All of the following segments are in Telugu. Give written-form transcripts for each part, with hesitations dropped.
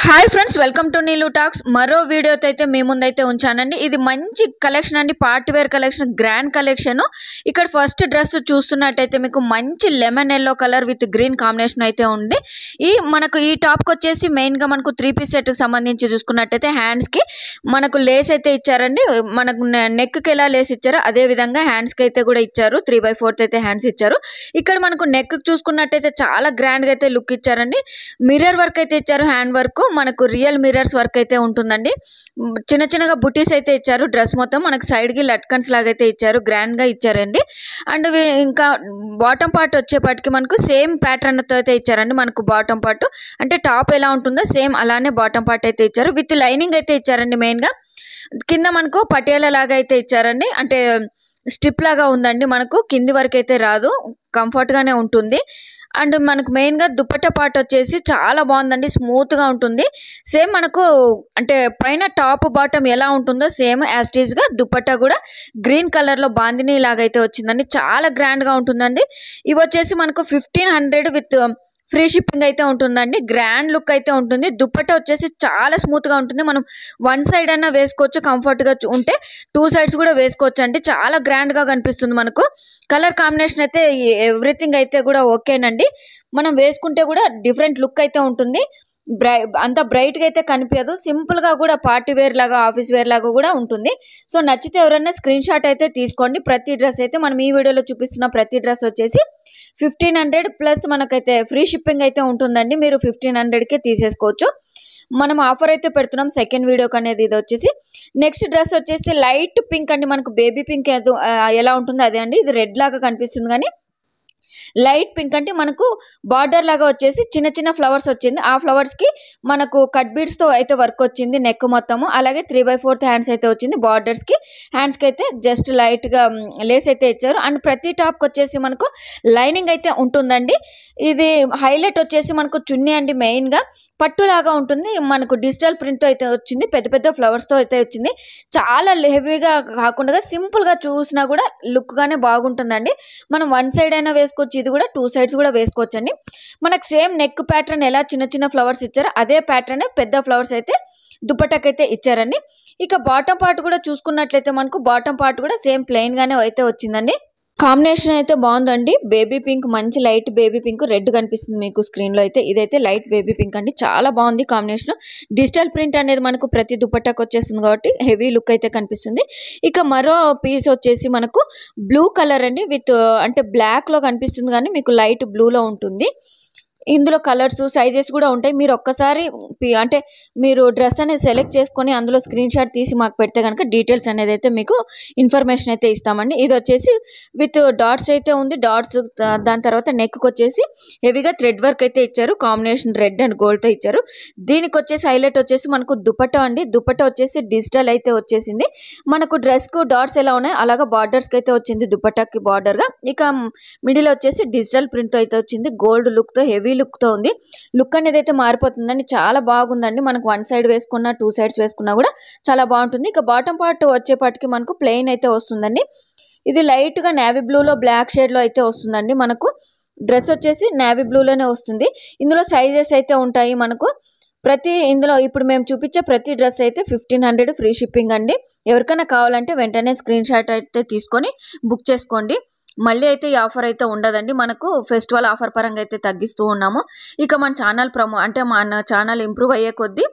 Hi friends, welcome to Neelu talks. మరో వీడియోతో అయితే మీ ముందైతే ఉంచానండి. ఇది మంచి కలెక్షన్ అండి, party wear collection, grand collection. ఇక్కడ ఫస్ట్ డ్రెస్ చూస్తున్నట్టయితే మీకు మంచి lemon yellow colour with green combination అయితే ఉంది. మనకు ఈ టాప్కి వచ్చేసి మెయిన్గా మనకు 3 పీస్ సెట్కి సంబంధించి చూసుకున్నట్టయితే హ్యాండ్స్కి మనకు లేస్ అయితే ఇచ్చారండి. మనకు నెక్కి ఎలా లేస్ ఇచ్చారో అదే విధంగా హ్యాండ్స్కి అయితే కూడా ఇచ్చారు. 3/4 అయితే హ్యాండ్స్ ఇచ్చారు. ఇక్కడ మనకు నెక్ చూసుకున్నట్టయితే చాలా గ్రాండ్గా అయితే లుక్ ఇచ్చారండి. మిర్రర్ వర్క్ అయితే ఇచ్చారు, హ్యాండ్ వర్క్, మనకు రియల్ మిర్రర్స్ వర్క్ అయితే ఉంటుందండి. చిన్న చిన్నగా బుటీస్ అయితే ఇచ్చారు. డ్రెస్ మొత్తం మనకు సైడ్కి లట్కన్స్ లాగా అయితే ఇచ్చారు, గ్రాండ్గా ఇచ్చారండి. అండ్ ఇంకా బాటమ్ పార్ట్ వచ్చేపాటికి మనకు సేమ్ ప్యాటర్న్తో అయితే ఇచ్చారండి. మనకు బాటమ్ పార్ట్ అంటే టాప్ ఎలా ఉంటుందో సేమ్ అలానే బాటమ్ పార్ట్ అయితే ఇచ్చారు. విత్ లైనింగ్ అయితే ఇచ్చారండి. మెయిన్గా కింద మనకు పటియాలా లాగా అయితే ఇచ్చారండి. అంటే స్ట్రిప్ లాగా ఉందండి. మనకు కింది వరకు అయితే రాదు, కంఫర్ట్గానే ఉంటుంది. అండ్ మనకు మెయిన్గా దుపట్టా పార్ట్ వచ్చేసి చాలా బాగుందండి, స్మూత్గా ఉంటుంది. సేమ్ మనకు అంటే పైన టాప్ బాటమ్ ఎలా ఉంటుందో సేమ్ యాజ్ ఇట్ ఈస్గా దుపట్టా కూడా గ్రీన్ కలర్లో బాందిని లాగైతే వచ్చిందండి. చాలా గ్రాండ్గా ఉంటుందండి. ఇవి వచ్చేసి మనకు 1500 విత్ ఫ్రీ షిప్పింగ్ అయితే ఉంటుందండి. గ్రాండ్ లుక్ అయితే ఉంటుంది. దుపట్టా వచ్చేసి చాలా స్మూత్గా ఉంటుంది. మనం 1 సైడ్ అన్నా వేసుకోవచ్చు, కంఫర్ట్గా ఉంటే 2 సైడ్స్ కూడా వేసుకోవచ్చు అండి. చాలా గ్రాండ్గా కనిపిస్తుంది. మనకు కలర్ కాంబినేషన్ అయితే ఎవ్రీథింగ్ అయితే కూడా ఓకేనండి. మనం వేసుకుంటే కూడా డిఫరెంట్ లుక్ అయితే ఉంటుంది. అంత బ్రైట్గా అయితే కనిపించదు. సింపుల్గా కూడా పార్టీ వేర్ లాగా, ఆఫీస్ వేర్ లాగా కూడా ఉంటుంది. సో నచ్చితే ఎవరైనా స్క్రీన్ షాట్ అయితే తీసుకోండి. ప్రతి డ్రెస్ అయితే మనం ఈ వీడియోలో చూపిస్తున్న ప్రతి డ్రెస్ వచ్చేసి 1500 ప్లస్ మనకైతే ఫ్రీ షిప్పింగ్ అయితే ఉంటుందండి. మీరు 1500కే తీసేసుకోవచ్చు. మనం ఆఫర్ అయితే పెడుతున్నాం సెకండ్ వీడియోకి అనేది. ఇది వచ్చేసి నెక్స్ట్ డ్రెస్ వచ్చేసి లైట్ పింక్ అండి. మనకు బేబీ పింక్ ఎలా ఉంటుందో అదే అండి. ఇది రెడ్ లాగా కనిపిస్తుంది కానీ లైట్ పింక్ అంటే మనకు బార్డర్ లాగా వచ్చేసి చిన్న చిన్న ఫ్లవర్స్ వచ్చింది. ఆ ఫ్లవర్స్కి మనకు కట్ బీడ్స్తో అయితే వర్క్ వచ్చింది నెక్ మొత్తము. అలాగే 3/4 హ్యాండ్స్ అయితే వచ్చింది. బార్డర్స్కి హ్యాండ్స్కి అయితే జస్ట్ లైట్గా లేస్ అయితే ఇచ్చారు. అండ్ ప్రతి టాప్కి వచ్చేసి మనకు లైనింగ్ అయితే ఉంటుందండి. ఇది హైలైట్ వచ్చేసి మనకు చున్నీ అండి. మెయిన్గా పట్టులాగా ఉంటుంది. మనకు డిజిటల్ ప్రింట్తో అయితే వచ్చింది, పెద్ద పెద్ద ఫ్లవర్స్తో అయితే వచ్చింది. చాలా హెవీగా కాకుండా సింపుల్గా చూసినా కూడా లుక్గానే బాగుంటుందండి. మనం 1 సైడ్ అయినా వేసుకోవచ్చు, ఇది కూడా 2 సైడ్స్ కూడా వేసుకోవచ్చు అండి. మనకు సేమ్ నెక్ ప్యాటర్న్ ఎలా చిన్న చిన్న ఫ్లవర్స్ ఇచ్చారో అదే ప్యాటర్న్ పెద్ద ఫ్లవర్స్ అయితే దుపట్టాకైతే ఇచ్చారండి. ఇక బాటమ్ పార్ట్ కూడా చూసుకున్నట్లయితే మనకు బాటమ్ పార్ట్ కూడా సేమ్ ప్లెయిన్గానే అయితే వచ్చిందండి. కాంబినేషన్ అయితే బాగుందండి. బేబీ పింక్, మంచి లైట్ బేబీ పింక్, రెడ్ కనిపిస్తుంది మీకు స్క్రీన్లో అయితే. ఇదైతే లైట్ బేబీ పింక్ అండి. చాలా బాగుంది కాంబినేషన్. డిజిటల్ ప్రింట్ అనేది మనకు ప్రతి దుపట్టాకు వచ్చేస్తుంది కాబట్టి హెవీ లుక్ అయితే కనిపిస్తుంది. ఇక మరో పీస్ వచ్చేసి మనకు బ్లూ కలర్ అండి. విత్ అంటే బ్లాక్లో కనిపిస్తుంది కానీ మీకు లైట్ బ్లూలో ఉంటుంది. ఇందులో కలర్స్, సైజెస్ కూడా ఉంటాయి. మీరు ఒక్కసారి అంటే మీరు డ్రెస్ అనేది సెలెక్ట్ చేసుకొని అందులో స్క్రీన్ షాట్ తీసి మాకు పెడితే కనుక డీటెయిల్స్ అనేది అయితే మీకు ఇన్ఫర్మేషన్ అయితే ఇస్తామండి. ఇది వచ్చేసి విత్ డాట్స్ అయితే ఉంది. డాట్స్ దాని తర్వాత నెక్కి వచ్చేసి హెవీగా థ్రెడ్ వర్క్ అయితే ఇచ్చారు. కాంబినేషన్ రెడ్ అండ్ గోల్డ్తో ఇచ్చారు. దీనికి వచ్చేసి హైలైట్ వచ్చేసి మనకు దుపట్టా అండి. దుపట్టా వచ్చేసి డిజిటల్ అయితే వచ్చేసింది. మనకు డ్రెస్కు డాట్స్ ఎలా ఉన్నాయి అలాగా బార్డర్స్కి అయితే వచ్చింది దుపట్టాకి బార్డర్గా. ఇక మిడిల్ వచ్చేసి డిజిటల్ ప్రింట్తో అయితే వచ్చింది. గోల్డ్ లుక్తో, హెవీ లుక్తో ఉంది. లుక్ అనేది అయితే మారిపోతుందండి. చాలా బాగుందండి. మనకు 1 సైడ్ వేసుకున్నా 2 సైడ్స్ వేసుకున్నా కూడా చాలా బాగుంటుంది. ఇక బాటమ్ పార్ట్ వచ్చేపాటికి మనకు ప్లెయిన్ అయితే వస్తుందండి. ఇది లైట్గా నేవీ బ్లూలో బ్లాక్ షేడ్లో అయితే వస్తుందండి. మనకు డ్రెస్ వచ్చేసి నేవీ బ్లూలోనే వస్తుంది. ఇందులో సైజెస్ అయితే ఉంటాయి మనకు. ఇందులో ఇప్పుడు మేము చూపించే ప్రతి డ్రెస్ అయితే 1500 ఫ్రీ షిప్పింగ్ అండి. ఎవరికైనా కావాలంటే వెంటనే స్క్రీన్ షాట్ అయితే తీసుకొని బుక్ చేసుకోండి. మళ్ళీ అయితే ఈ ఆఫర్ అయితే ఉండదండి. మనకు ఫెస్టివల్ ఆఫర్ పరంగా అయితే తగ్గిస్తూ ఉన్నాము. ఇక మన ఛానల్ మన ఛానల్ ఇంప్రూవ్ అయ్యే కొద్దీ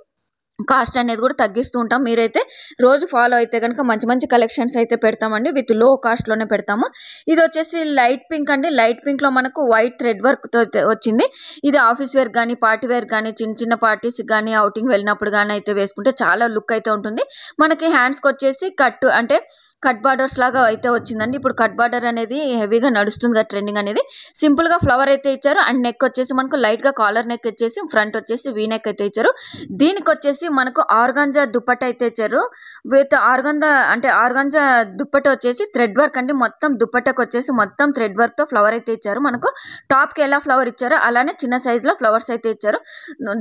కాస్ట్ అనేది కూడా తగ్గిస్తూ ఉంటాం. మీరైతే రోజు ఫాలో అయితే కనుక మంచి మంచి కలెక్షన్స్ అయితే పెడతామండి. విత్ లో కాస్ట్లోనే పెడతాము. ఇది వచ్చేసి లైట్ పింక్ అండి. లైట్ పింక్లో మనకు వైట్ థ్రెడ్ వర్క్తో వచ్చింది. ఇది ఆఫీస్ వేర్ కానీ, పార్టీ వేర్ కానీ, చిన్న చిన్న పార్టీస్కి కానీ, అవుటింగ్ వెళ్ళినప్పుడు కానీ అయితే వేసుకుంటే చాలా లుక్ అయితే ఉంటుంది. మనకి హ్యాండ్స్కి వచ్చేసి కట్ బార్డర్స్ లాగా అయితే వచ్చిందండి. ఇప్పుడు కట్ బార్డర్ అనేది హెవీగా నడుస్తుంది కదా, ట్రెండింగ్ అనేది. సింపుల్గా ఫ్లవర్ అయితే ఇచ్చారు. అండ్ నెక్ వచ్చేసి మనకు లైట్గా కాలర్ నెక్ ఇచ్చేసి ఫ్రంట్ వచ్చేసి వీ నెక్ అయితే ఇచ్చారు. దీనికి వచ్చేసి మనకు ఆర్గాంజా దుప్పట్ట అయితే ఇచ్చారు. విత్ ఆర్గాంజా అంటే ఆర్గాంజా దుప్పట్ట వచ్చేసి థ్రెడ్ వర్క్ అండి. మొత్తం దుప్పట్టకు వచ్చేసి మొత్తం థ్రెడ్ వర్క్ తో ఫ్లవర్ అయితే ఇచ్చారు. మనకు టాప్ కి ఎలా ఫ్లవర్ ఇచ్చారో అలానే చిన్న సైజ్ లో ఫ్లవర్స్ అయితే ఇచ్చారు.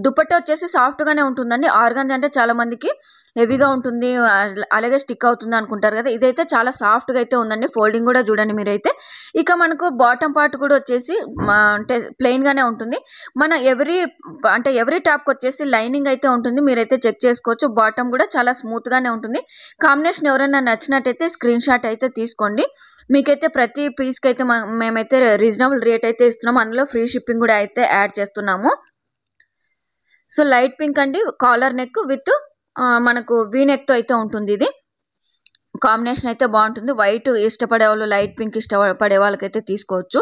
దుప్పట్ట వచ్చేసి సాఫ్ట్ గానే ఉంటుందండి. ఆర్గాంజా అంటే చాలా మందికి హెవీగా ఉంటుంది, అలాగే స్టిక్ అవుతుంది అనుకుంటారు కదా. ఇదైతే చాలా సాఫ్ట్ గా అయితే ఉందండి. ఫోల్డింగ్ కూడా చూడండి మీరైతే. ఇక మనకు బాటమ్ పార్ట్ కూడా వచ్చేసి అంటే ప్లెయిన్ గానే ఉంటుంది. మన ఎవరీ టాప్ కి వచ్చేసి లైనింగ్ అయితే ఉంటుంది. మీరైతే చెక్ చేసుకోవచ్చు. బాటమ్ కూడా చాలా స్మూత్ గానే ఉంటుంది. కాంబినేషన్ ఎవరైనా నచ్చినట్టయితే స్క్రీన్ షాట్ అయితే తీసుకోండి. మీకైతే ప్రతి పీస్ కి అయితే మేమైతే రీజనబుల్ రేట్ అయితే ఇస్తున్నాము. అందులో ఫ్రీ షిప్పింగ్ కూడా అయితే యాడ్ చేస్తున్నాము. సో లైట్ పింక్ అండి, కాలర్ నెక్ విత్ మనకు వీ నెక్ తో అయితే ఉంటుంది. ఇది కాంబినేషన్ అయితే బాగుంటుంది. వైట్ ఇష్టపడే వాళ్ళు, లైట్ పింక్ ఇష్టపడే వాళ్ళకైతే తీసుకోవచ్చు.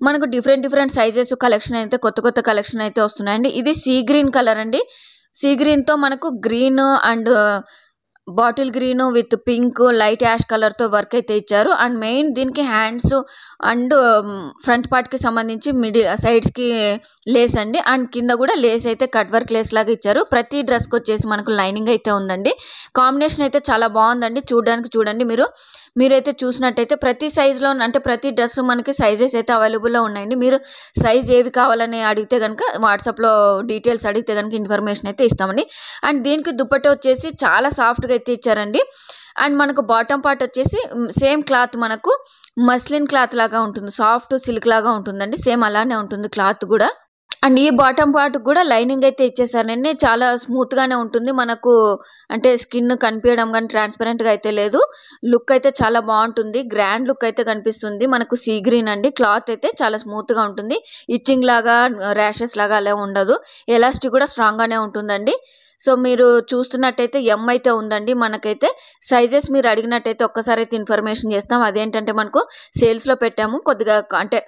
మనకు డిఫరెంట్ సైజెస్ కలెక్షన్ అయితే కొత్త కలెక్షన్ అయితే వస్తున్నాయండి. ఇది సీ గ్రీన్ కలర్ అండి. సీ గ్రీన్ తో మనకు green and bottle green with pink light ash colour తో వర్క్ అయితే ఇచ్చారు. అండ్ మెయిన్ దీనికి హ్యాండ్స్ అండ్ ఫ్రంట్ పార్ట్ కి సంబంధించి మిడిల్ సైడ్స్ కి లేస్ అండి. అండ్ కింద కూడా లేస్ అయితే కట్ వర్క్ లేస్ లాగా ఇచ్చారు. ప్రతి డ్రెస్ కి వచ్చేసి మనకు లైనింగ్ అయితే ఉందండి. కాంబినేషన్ అయితే చాలా బాగుందండి. చూడండి మీరైతే చూసినట్టయితే ప్రతి సైజ్ లో అంటే ప్రతి డ్రెస్ మనకి సైజెస్ అయితే అవైలబుల్ లో ఉన్నాయండి. మీరు సైజ్ ఏవి కావాలని అడిగితే కనుక వాట్సాప్ లో డీటెయిల్స్ అడిగితే కనుక ఇన్ఫర్మేషన్ అయితే ఇస్తామండి. అండ్ దీనికి దుప్పట్ట వచ్చేసి చాలా సాఫ్ట్ గా అయితే ఇచ్చారండి. అండ్ మనకు బాటమ్ పార్ట్ వచ్చేసి సేమ్ క్లాత్ మనకు మస్లిన్ క్లాత్ లాగా ఉంటుంది. సాఫ్ట్ సిల్క్ లాగా ఉంటుందండి. సేమ్ అలానే ఉంటుంది క్లాత్ కూడా. అండ్ ఈ బాటమ్ పార్ట్ కూడా లైనింగ్ అయితే ఇచ్చేసానండి. చాలా స్మూత్ గానే ఉంటుంది. మనకు అంటే స్కిన్ కనిపించడం కానీ ట్రాన్స్పరెంట్ గా అయితే లేదు. లుక్ అయితే చాలా బాగుంటుంది. గ్రాండ్ లుక్ అయితే కనిపిస్తుంది. మనకు సీ గ్రీన్ అండి. క్లాత్ అయితే చాలా స్మూత్ గా ఉంటుంది. ఇచ్చింగ్ లాగా ర్యాషెస్ లాగా అలా ఉండదు. ఎలాస్టిక్ కూడా స్ట్రాంగ్ గానే ఉంటుందండి. సో మీరు చూస్తున్నట్టయితే ఎం అయితే ఉందండి. మనకైతే సైజెస్ మీరు అడిగినట్టయితే ఒక్కసారి అయితే ఇన్ఫర్మేషన్ చేస్తాం. అదేంటంటే మనకు సేల్స్ లో పెట్టాము. కొద్దిగా అంటే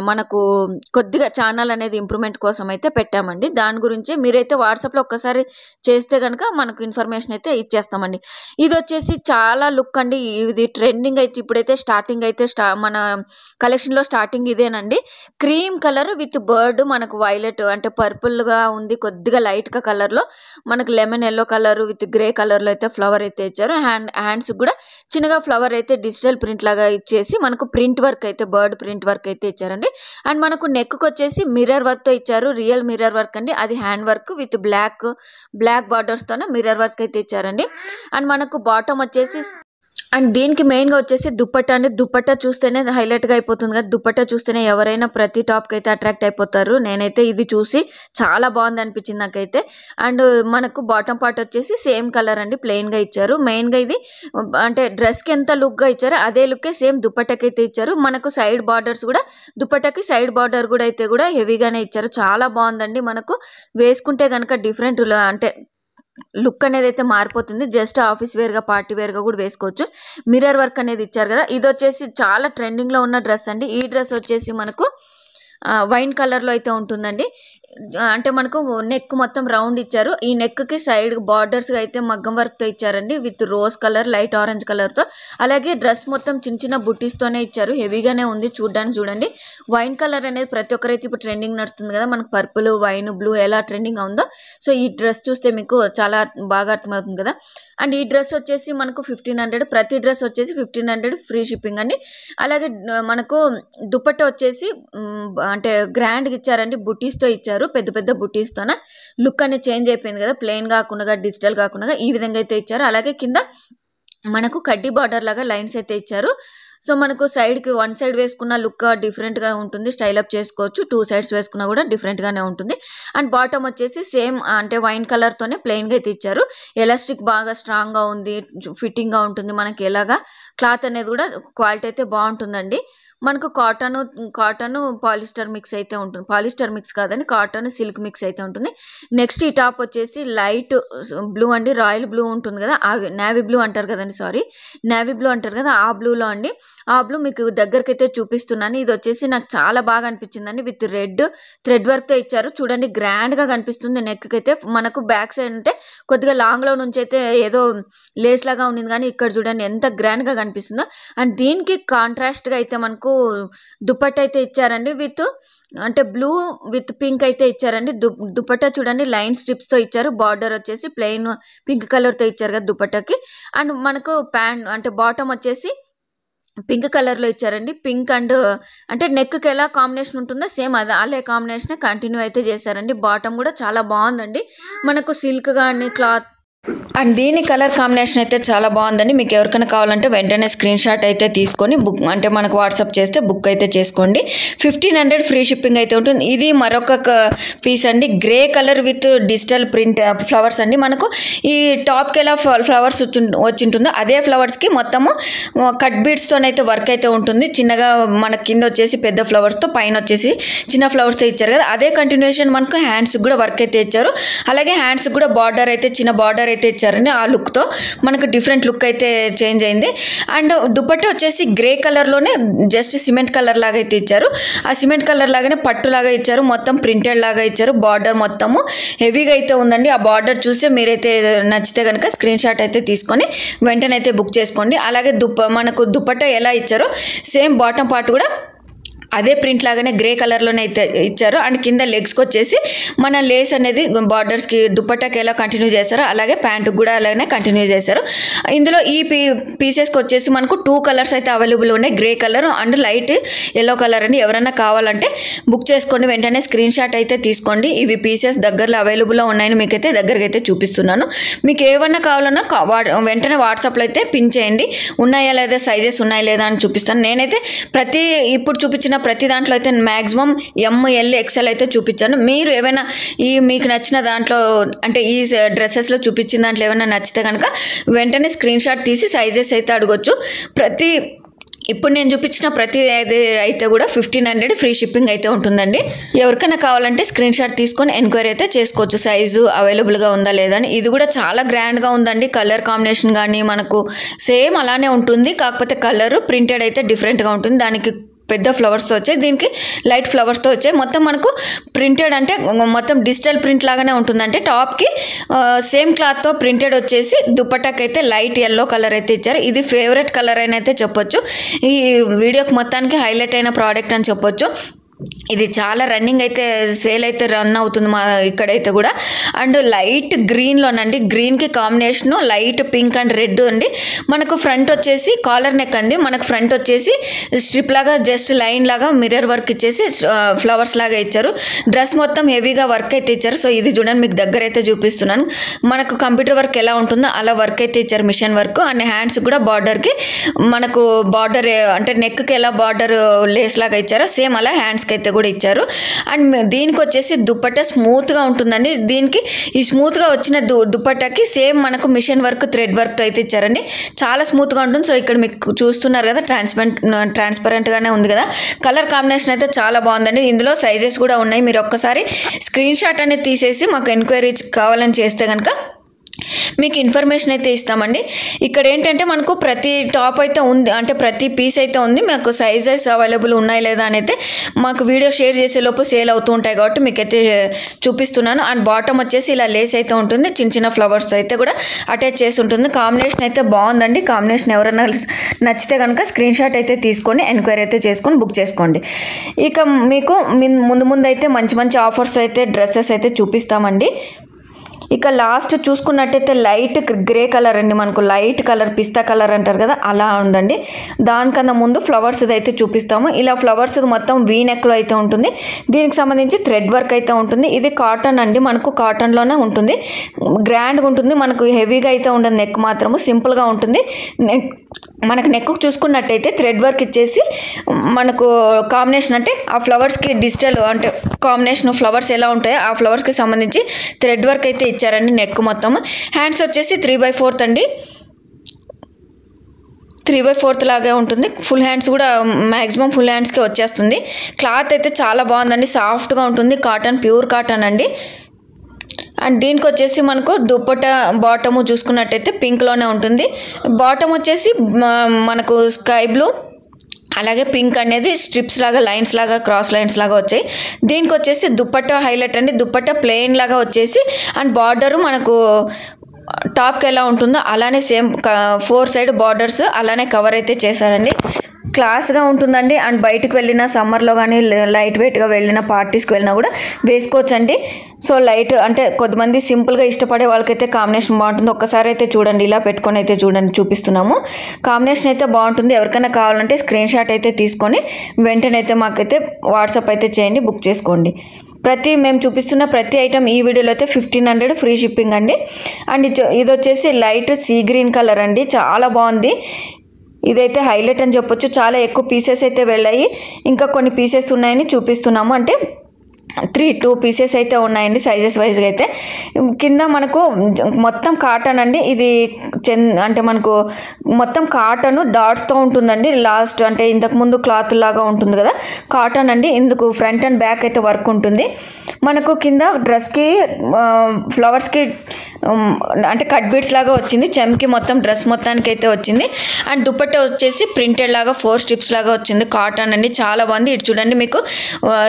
మనకు కొద్దిగా ఛానల్ అనేది ఇంప్రూవ్మెంట్ కోసం అయితే పెట్టామండి. దాని గురించి మీరైతే వాట్సాప్ లో ఒక్కసారి చేస్తే కనుక మనకు ఇన్ఫర్మేషన్ అయితే ఇచ్చేస్తామండి. ఇది వచ్చేసి చాలా లుక్ అండి. ఇది ట్రెండింగ్ అయితే ఇప్పుడైతే స్టార్టింగ్ అయితే మన కలెక్షన్ లో స్టార్టింగ్ ఇదేనండి. క్రీమ్ కలర్ విత్ బర్డ్ మనకు వైలెట్ అంటే పర్పుల్ గా ఉంది. కొద్దిగా లైట్ గా కలర్ లో మనకు lemon yellow colour with grey colour లో అయితే ఫ్లవర్ అయితే ఇచ్చారు. హ్యాండ్స్ కూడా చిన్నగా ఫ్లవర్ అయితే డిజిటల్ ప్రింట్ లాగా ఇచ్చేసి మనకు ప్రింట్ వర్క్ అయితే బర్డ్ ప్రింట్ వర్క్ అయితే ఇచ్చారండి. అండ్ మనకు నెక్ కు వచ్చేసి మిర్రర్ వర్క్ తో ఇచ్చారు. రియల్ మిర్రర్ వర్క్ అండి. అది hand work with black borders తోనే మిర్రర్ వర్క్ అయితే ఇచ్చారండి. అండ్ మనకు బాటమ్ వచ్చేసి అండ్ దీనికి మెయిన్ గా వచ్చేసి దుప్పట్ట అండి. దుప్పట్ట చూస్తేనే హైలైట్ గా అయిపోతుంది కదా. దుప్పట్ట చూస్తేనే ఎవరైనా ప్రతి టాప్ కి అయితే అట్రాక్ట్ అయిపోతారు. నేనైతే ఇది చూసి చాలా బాగుంది అనిపించింది నాకైతే. అండ్ మనకు బాటమ్ పార్ట్ వచ్చేసి సేమ్ కలర్ అండి. ప్లెయిన్ గా ఇచ్చారు. మెయిన్ గా ఇది అంటే డ్రెస్ కి ఎంత లుక్ గా ఇచ్చారో అదే లుక్ సేమ్ దుప్పట్టకి అయితే ఇచ్చారు. మనకు సైడ్ బార్డర్స్ కూడా దుప్పట్టకి సైడ్ బార్డర్ కూడా అయితే కూడా హెవీగానే ఇచ్చారు. చాలా బాగుందండి. మనకు వేసుకుంటే కనుక డిఫరెంట్ అంటే లుక్ అనేది అయితే మారిపోతుంది. జస్ట్ ఆఫీస్ వేర్ గా పార్టీ వేర్ గా కూడా వేసుకోవచ్చు. మిర్రర్ వర్క్ అనేది ఇచ్చారు కదా. ఇది వచ్చేసి చాలా ట్రెండింగ్ లో ఉన్న డ్రెస్ అండి. ఈ డ్రెస్ వచ్చేసి మనకు వైన్ కలర్ లో అయితే ఉంటుందండి. అంటే మనకు నెక్ మొత్తం రౌండ్ ఇచ్చారు. ఈ నెక్ కి సైడ్ బార్డర్స్ అయితే మగ్గం వర్క్ తో ఇచ్చారండి. With rose colour light orange colour తో. అలాగే డ్రెస్ మొత్తం చిన్న బుట్టీస్ తోనే ఇచ్చారు. హెవీగానే ఉంది చూడడానికి. చూడండి వైన్ కలర్ అనేది ప్రతి ఒక్కరైతే ఇప్పుడు ట్రెండింగ్ నడుస్తుంది కదా. మనకు పర్పుల్ వైన్ బ్లూ ఎలా ట్రెండింగ్ ఉందో సో ఈ డ్రెస్ చూస్తే మీకు చాలా బాగా అర్థమవుతుంది కదా. అండ్ ఈ డ్రెస్ వచ్చేసి మనకు 1500. ప్రతి డ్రెస్ వచ్చేసి 1500 ఫ్రీ షిప్పింగ్ అండి. అలాగే మనకు దుపట్టా వచ్చేసి అంటే గ్రాండ్ గా ఇచ్చారండి. బుట్టీస్ తో ఇచ్చారు. పెద్ద బుట్టీస్ తోన లుక్ అనేది చేంజ్ అయిపోయింది కదా. ప్లెయిన్ కాకుండా డిజిటల్ కాకుండా ఈ విధంగా అయితే ఇచ్చారు. అలాగే కింద మనకు కడ్డీ బార్డర్ లాగా లైన్స్ అయితే ఇచ్చారు. సో మనకు సైడ్ కి వన్ సైడ్ వేసుకున్న లుక్ డిఫరెంట్ గా ఉంటుంది. స్టైల్ అప్ చేసుకోవచ్చు. 2 సైడ్స్ వేసుకున్నా కూడా డిఫరెంట్ గానే ఉంటుంది. అండ్ బాటమ్ వచ్చేసి సేమ్ అంటే వైన్ కలర్ తోనే ప్లెయిన్ గా అయితే ఇచ్చారు. ఎలాస్టిక్ బాగా స్ట్రాంగ్ గా ఉంది. ఫిట్టింగ్ గా ఉంటుంది. మనకి ఎలాగా క్లాత్ అనేది కూడా క్వాలిటీ అయితే బాగుంటుందండి. మనకు కాటన్ పాలిస్టర్ మిక్స్ అయితే ఉంటుంది. పాలిస్టర్ మిక్స్ కాదండి, కాటన్ సిల్క్ మిక్స్ అయితే ఉంటుంది. నెక్స్ట్ ఈ టాప్ వచ్చేసి లైట్ బ్లూ అండి. రాయల్ బ్లూ ఉంటుంది కదా, నేవీ బ్లూ అంటారు కదండి, సారీ నేవీ బ్లూ అంటారు కదా, ఆ బ్లూలో అండి. ఆ బ్లూ మీకు దగ్గరికి అయితే చూపిస్తున్నాను. ఇది వచ్చేసి నాకు చాలా బాగా అనిపించిందండి. విత్ రెడ్ థ్రెడ్ వర్క్ తో ఇచ్చారు. చూడండి గ్రాండ్ గా కనిపిస్తుంది. నెక్ అయితే మనకు బ్యాక్ సైడ్ అంటే కొద్దిగా లాంగ్ లో నుంచి అయితే ఏదో లేస్ లాగా ఉండింది, కానీ ఇక్కడ చూడండి ఎంత గ్రాండ్ గా కనిపిస్తుందో. అండ్ దీనికి కాంట్రాస్ట్ గా అయితే మనకు దుపట్టా అయితే ఇచ్చారండి విత్ అంటే బ్లూ విత్ పింక్ అయితే ఇచ్చారండి. దుపట్టా చూడండి లైన్ స్ట్రిప్స్తో ఇచ్చారు. బార్డర్ వచ్చేసి ప్లెయిన్ పింక్ కలర్తో ఇచ్చారు కదా దుపట్టాకి. అండ్ మనకు ప్యాంట్ అంటే బాటమ్ వచ్చేసి పింక్ కలర్లో ఇచ్చారండి. పింక్ అండ్ అంటే నెక్కి ఎలా కాంబినేషన్ ఉంటుందో సేమ్ అదే కాంబినేషన్ కంటిన్యూ అయితే చేశారండి. బాటమ్ కూడా చాలా బాగుందండి. మనకు సిల్క్ కానీ క్లాత్ అండ్ దీని కలర్ కాంబినేషన్ అయితే చాలా బాగుందండి. మీకు ఎవరికైనా కావాలంటే వెంటనే స్క్రీన్ షాట్ అయితే తీసుకొని బుక్ అంటే మనకు వాట్సాప్ చేస్తే బుక్ అయితే చేసుకోండి. 1500 ఫ్రీ షిప్పింగ్ అయితే ఉంటుంది. ఇది మరొక పీస్ అండి, grey colour with digital print flowers అండి. మనకు ఈ టాప్కి ఎలా ఫ్లవర్స్ వచ్చింటుందో అదే ఫ్లవర్స్కి మొత్తము కట్ బీడ్స్తోనైతే వర్క్ అయితే ఉంటుంది. చిన్నగా మన కింద వచ్చేసి పెద్ద ఫ్లవర్స్తో, పైన వచ్చేసి చిన్న ఫ్లవర్స్తో ఇచ్చారు కదా, అదే కంటిన్యూషన్ మనకు హ్యాండ్స్కి కూడా వర్క్ అయితే ఇచ్చారు. అలాగే హ్యాండ్స్కి కూడా బార్డర్ అయితే చిన్న బార్డర్ అయితే ఇచ్చారండి. ఆ లుక్తో మనకు డిఫరెంట్ లుక్ అయితే చేంజ్ అయింది. అండ్ దుపట్టా వచ్చేసి గ్రే కలర్లోనే జస్ట్ సిమెంట్ కలర్ లాగా అయితే ఇచ్చారు. ఆ సిమెంట్ కలర్ లాగానే పట్టు లాగా ఇచ్చారు. మొత్తం ప్రింటెడ్ లాగా ఇచ్చారు. బార్డర్ మొత్తము హెవీగా అయితే ఉందండి. ఆ బార్డర్ చూస్తే మీరైతే నచ్చితే కనుక స్క్రీన్ షాట్ అయితే తీసుకొని వెంటనే అయితే బుక్ చేసుకోండి. అలాగే మనకు దుపట్టా ఎలా ఇచ్చారో సేమ్ బాటమ్ పార్ట్ కూడా అదే ప్రింట్ లాగానే గ్రే కలర్లోనే అయితే ఇచ్చారు. అండ్ కింద లెగ్స్కి వచ్చేసి మన లేస్ అనేది బార్డర్స్కి దుపట్టాకి ఎలా కంటిన్యూ చేస్తారో అలాగే ప్యాంటుకి కూడా అలాగే కంటిన్యూ చేశారు. ఇందులో ఈ పీసెస్కి వచ్చేసి మనకు 2 కలర్స్ అయితే అవైలబుల్ ఉన్నాయి, grey colour and light yellow colour అని. ఎవరైనా కావాలంటే బుక్ చేసుకోండి, వెంటనే స్క్రీన్ షాట్ అయితే తీసుకోండి. ఇవి పీసెస్ దగ్గరలో అవైలబుల్లో ఉన్నాయని మీకైతే దగ్గరికి అయితే చూపిస్తున్నాను. మీకు ఏమన్నా కావాలన్నా వెంటనే వాట్సాప్లో అయితే పిన్ చేయండి, ఉన్నాయా లేదా, సైజెస్ ఉన్నాయా లేదా అని చూపిస్తాను. నేనైతే ఇప్పుడు చూపించిన ప్రతి దాంట్లో అయితే మ్యాక్సిమం ML XL అయితే చూపించాను. మీరు ఏమైనా మీకు నచ్చిన దాంట్లో అంటే ఈ డ్రెస్సెస్లో చూపించిన దాంట్లో ఏమైనా నచ్చితే కనుక వెంటనే స్క్రీన్ షాట్ తీసి సైజెస్ అయితే అడగొచ్చు. ఇప్పుడు నేను చూపించిన ప్రతి అయితే కూడా 1500 ఫ్రీ షిప్పింగ్ అయితే ఉంటుందండి. ఎవరికైనా కావాలంటే స్క్రీన్ షాట్ తీసుకొని ఎంక్వైరీ అయితే చేసుకోవచ్చు, సైజు అవైలబుల్గా ఉందా లేదా అని. ఇది కూడా చాలా గ్రాండ్గా ఉందండి. కలర్ కాంబినేషన్ కానీ మనకు సేమ్ అలానే ఉంటుంది, కాకపోతే కలర్ ప్రింటెడ్ అయితే డిఫరెంట్గా ఉంటుంది. దానికి పెద్ద ఫ్లవర్స్తో వచ్చాయి, దీనికి లైట్ ఫ్లవర్స్తో వచ్చాయి. మొత్తం మనకు ప్రింటెడ్ అంటే మొత్తం డిజిటల్ ప్రింట్ లాగానే ఉంటుంది. అంటే టాప్కి సేమ్ క్లాత్తో ప్రింటెడ్ వచ్చేసి దుపట్టాకి అయితే లైట్ ఎల్లో కలర్ అయితే ఇచ్చారు. ఇది ఫేవరెట్ కలర్ అని అయితే చెప్పొచ్చు. ఈ వీడియోకి మొత్తానికి హైలైట్ అయిన ప్రోడక్ట్ అని చెప్పొచ్చు. ఇది చాలా రన్నింగ్ అయితే సేల్ అయితే రన్ అవుతుంది మా ఇక్కడైతే కూడా. అండ్ లైట్ గ్రీన్లోనండి, గ్రీన్కి combination light pink and red అండి. మనకు ఫ్రంట్ వచ్చేసి కాలర్ నెక్ అండి. మనకు ఫ్రంట్ వచ్చేసి స్ట్రిప్ లాగా జస్ట్ లైన్ లాగా మిర్రర్ వర్క్ ఇచ్చేసి ఫ్లవర్స్ లాగా ఇచ్చారు. డ్రెస్ మొత్తం హెవీగా వర్క్ అయితే ఇచ్చారు. సో ఇది చూడండి, మీకు దగ్గర అయితే చూపిస్తున్నాను. మనకు కంప్యూటర్ వర్క్ ఎలా ఉంటుందో అలా వర్క్ అయితే ఇచ్చారు, మిషన్ వర్క్. అండ్ హ్యాండ్స్ కూడా బార్డర్కి మనకు బార్డర్ అంటే నెక్కి ఎలా బార్డర్ లేస్ లాగా ఇచ్చారో సేమ్ అలా హ్యాండ్స్కి అయితే కూడా ఇచ్చారు. అండ్ దీనికి వచ్చేసి దుపట్టా స్మూత్గా ఉంటుందండి. దీనికి ఈ స్మూత్గా వచ్చిన దుపట్టాకి సేమ్ మనకు మిషన్ వర్క్ థ్రెడ్ వర్క్తో అయితే ఇచ్చారండి. చాలా స్మూత్గా ఉంటుంది. సో ఇక్కడ మీకు చూస్తున్నారు కదా, ట్రాన్స్పరెంట్గానే ఉంది కదా. కలర్ కాంబినేషన్ అయితే చాలా బాగుందండి. ఇందులో సైజెస్ కూడా ఉన్నాయి. మీరు ఒక్కసారి స్క్రీన్ షాట్ అనేది తీసేసి మాకు ఎంక్వైరీ కావాలని చేస్తే కనుక మీకు ఇన్ఫర్మేషన్ అయితే ఇస్తామండి. ఇక్కడ ఏంటంటే మనకు ప్రతి టాప్ అయితే ఉంది, అంటే ప్రతి పీస్ అయితే ఉంది. మాకు సైజెస్ అవైలబుల్ ఉన్నాయి లేదా అని అయితే మాకు వీడియో షేర్ చేసే లోపు సేల్ అవుతూ ఉంటాయి కాబట్టి మీకైతే చూపిస్తున్నాను. అండ్ బాటమ్ వచ్చేసి ఇలా లేస్ అయితే ఉంటుంది, చిన్న చిన్న ఫ్లవర్స్తో అయితే కూడా అటాచ్ చేసి ఉంటుంది. కాంబినేషన్ అయితే బాగుందండి. కాంబినేషన్ ఎవరైనా నచ్చితే కనుక స్క్రీన్ షాట్ అయితే తీసుకొని ఎంక్వైరీ అయితే చేసుకొని బుక్ చేసుకోండి. ఇక మీకు ముందు అయితే మంచి మంచి ఆఫర్స్ అయితే డ్రెస్సెస్ అయితే చూపిస్తామండి. ఇక లాస్ట్ చూసుకున్నట్టయితే లైట్ గ్రే కలర్ అండి. మనకు లైట్ కలర్ పిస్తా కలర్ అంటారు కదా, అలా ఉందండి. దానికన్నా ముందు ఫ్లవర్స్ అయితే చూపిస్తాము. ఇలా ఫ్లవర్స్ మొత్తం వీ నెక్లో అయితే ఉంటుంది. దీనికి సంబంధించి థ్రెడ్ వర్క్ అయితే ఉంటుంది. ఇది కాటన్ అండి, మనకు కాటన్లోనే ఉంటుంది. గ్రాండ్గా ఉంటుంది, మనకు హెవీగా అయితే ఉండదు. నెక్ మాత్రము సింపుల్గా ఉంటుంది. మనకు నెక్ చూసుకున్నట్టయితే థ్రెడ్ వర్క్ ఇచ్చేసి మనకు కాంబినేషన్ అంటే ఆ ఫ్లవర్స్కి డిజిటల్ అంటే కాంబినేషన్ ఫ్లవర్స్ ఎలా ఉంటాయో ఆ ఫ్లవర్స్కి సంబంధించి థ్రెడ్ వర్క్ అయితే ఇచ్చారండి నెక్ మొత్తం. హ్యాండ్స్ వచ్చేసి 3/4 అండి, 3/4 లాగే ఉంటుంది. ఫుల్ హ్యాండ్స్ కూడా మ్యాక్సిమం ఫుల్ హ్యాండ్స్కే వచ్చేస్తుంది. క్లాత్ అయితే చాలా బాగుందండి, సాఫ్ట్గా ఉంటుంది. కాటన్, ప్యూర్ కాటన్ అండి. అండ్ దీనికి వచ్చేసి మనకు దుపట్టా బాటము చూసుకున్నట్టయితే పింక్లోనే ఉంటుంది. బాటమ్ వచ్చేసి మనకు స్కై బ్లూ అలాగే పింక్ అనేది స్ట్రిప్స్ లాగా లైన్స్ లాగా క్రాస్ లైన్స్ లాగా వచ్చాయి. దీనికి వచ్చేసి దుపట్టా హైలైట్ అండి. దుపట్టా ప్లెయిన్ లాగా వచ్చేసి అండ్ బార్డరు మనకు టాప్కి ఎలా ఉంటుందో అలానే సేమ్ 4 సైడ్ బార్డర్స్ అలానే కవర్ అయితే చేశారండి. క్లాస్గా ఉంటుందండి. అండ్ బయటకు వెళ్ళిన సమ్మర్లో కానీ లైట్ వెయిట్గా వెళ్ళిన పార్టీస్కి వెళ్ళినా కూడా వేసుకోవచ్చండి. సో లైట్ అంటే కొంతమంది సింపుల్గా ఇష్టపడే వాళ్ళకైతే కాంబినేషన్ బాగుంటుంది. ఒక్కసారి అయితే చూడండి, ఇలా పెట్టుకొని అయితే చూడండి, చూపిస్తున్నాము. కాంబినేషన్ అయితే బాగుంటుంది. ఎవరికైనా కావాలంటే స్క్రీన్ షాట్ అయితే తీసుకొని వెంటనే అయితే మాకైతే వాట్సాప్ అయితే చేయండి, బుక్ చేసుకోండి. మేము చూపిస్తున్న ప్రతి ఐటమ్ ఈ వీడియోలో అయితే 1500 ఫ్రీ షిప్పింగ్ అండి. అండ్ ఇది వచ్చేసి లైట్ సీ గ్రీన్ కలర్ అండి, చాలా బాగుంది. ఇదైతే హైలైట్ అని చెప్పొచ్చు. చాలా ఎక్కువ పీసెస్ అయితే వెళ్ళాయి, ఇంకా కొన్ని పీసెస్ ఉన్నాయని చూపిస్తున్నాము. అంటే 2 పీసెస్ అయితే ఉన్నాయండి సైజెస్ వైజ్గా అయితే. కింద మనకు మొత్తం కాటన్ అండి. ఇది అంటే మనకు మొత్తం కాటన్ డాట్స్తో ఉంటుందండి. లాస్ట్ అంటే ఇంతకుముందు క్లాత్ లాగా ఉంటుంది కదా, కాటన్ అండి. ఇందుకు ఫ్రంట్ అండ్ బ్యాక్ అయితే వర్క్ ఉంటుంది. మనకు కింద డ్రెస్కి ఫ్లవర్స్కి అంటే కట్ బీడ్స్ లాగా వచ్చింది. చెమ్కి మొత్తం డ్రెస్ మొత్తానికి అయితే వచ్చింది. అండ్ దుపట్టా వచ్చేసి ప్రింటెడ్ లాగా 4 స్ట్రిప్స్ లాగా వచ్చింది. కాటన్ అండి, చాలా బాగుంది. ఇటు చూడండి, మీకు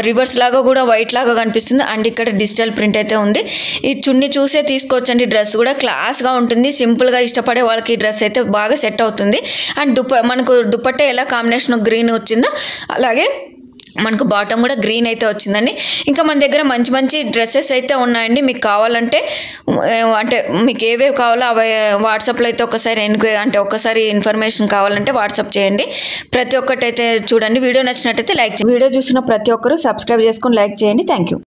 రివర్స్ లాగా కూడా వైట్ లాగా కనిపిస్తుంది. అండ్ ఇక్కడ డిజిటల్ ప్రింట్ అయితే ఉంది. ఈ చున్నీ చూసే తీసుకోవచ్చండి. డ్రెస్ కూడా క్లాస్గా ఉంటుంది. సింపుల్గా ఇష్టపడే వాళ్ళకి ఈ డ్రెస్ అయితే బాగా సెట్ అవుతుంది. అండ్ మనకు దుపట్టా ఎలా కాంబినేషన్ గ్రీన్ వచ్చిందో అలాగే మనకు బాటమ్ కూడా గ్రీన్ అయితే వచ్చిందండి. ఇంకా మన దగ్గర మంచి మంచి డ్రెస్సెస్ అయితే ఉన్నాయండి. మీకు కావాలంటే అంటే మీకు ఏవేవి కావాలో అవి వాట్సాప్లో అయితే ఒకసారి ఇన్ఫర్మేషన్ కావాలంటే వాట్సాప్ చేయండి. ప్రతి ఒక్కటి అయితే చూడండి. వీడియో నచ్చినట్టయితే లైక్ చేయండి. వీడియో చూసిన ప్రతి ఒక్కరు సబ్స్క్రైబ్ చేసుకొని లైక్ చేయండి. Thank you.